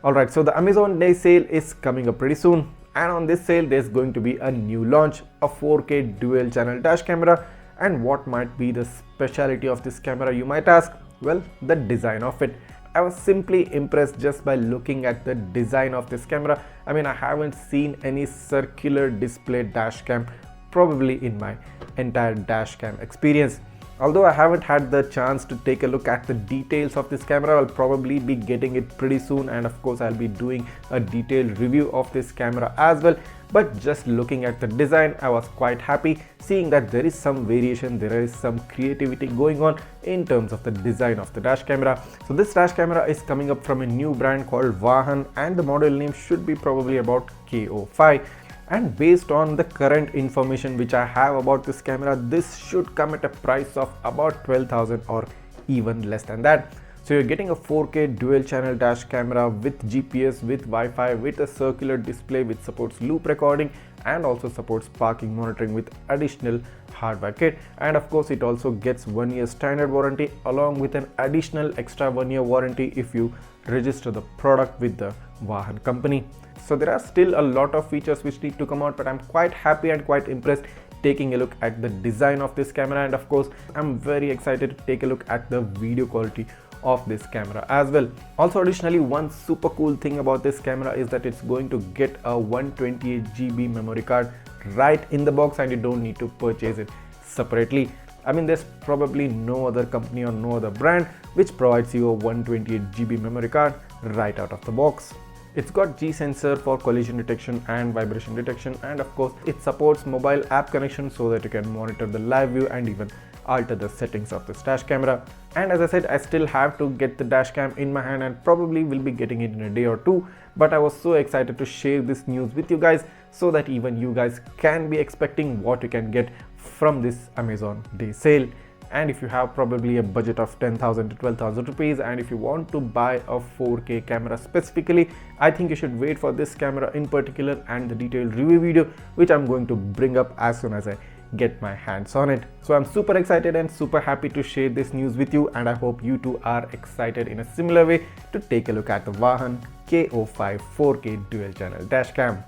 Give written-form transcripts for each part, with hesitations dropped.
Alright, so the Amazon Day sale is coming up pretty soon, and on this sale there's going to be a new launch, a 4K dual channel dash camera. And what might be the speciality of this camera, you might ask? Well, the design of it. I was simply impressed just by looking at the design of this camera. I mean, I haven't seen any circular display dash cam probably in my entire dash cam experience. Although I haven't had the chance to take a look at the details of this camera, I'll probably be getting it pretty soon, and of course I'll be doing a detailed review of this camera as well. But just looking at the design, I was quite happy seeing that there is some variation, there is some creativity going on in terms of the design of the dash camera. So this dash camera is coming up from a new brand called Vahan, and the model name should be probably about KO5. And based on the current information which I have about this camera, this should come at a price of about 12,000 or even less than that. So you're getting a 4K dual channel dash camera with GPS, with Wi-Fi, with a circular display which supports loop recording and also supports parking monitoring with additional hardware kit. And of course it also gets 1 year standard warranty along with an additional extra 1 year warranty if you register the product with the Vahan company. So there are still a lot of features which need to come out, but I'm quite happy and quite impressed taking a look at the design of this camera. And of course I'm very excited to take a look at the video quality of this camera as well. Also, additionally, one super cool thing about this camera is that it's going to get a 128GB memory card right in the box, and you don't need to purchase it separately. I mean, there's probably no other company or no other brand which provides you a 128GB memory card right out of the box. It's got G sensor for collision detection and vibration detection, and of course it supports mobile app connection so that you can monitor the live view and even alter the settings of this dash camera. And as I said, I still have to get the dash cam in my hand and probably will be getting it in a day or two, but I was so excited to share this news with you guys so that even you guys can be expecting what you can get from this Amazon Day sale. And if you have probably a budget of 10,000 to 12,000 rupees, and if you want to buy a 4K camera specifically, I think you should wait for this camera in particular and the detailed review video which I'm going to bring up as soon as I get my hands on it. So I'm super excited and super happy to share this news with you, and I hope you too are excited in a similar way to take a look at the Vahan KO5 4K dual channel dash cam.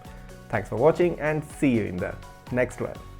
Thanks for watching and see you in the next one.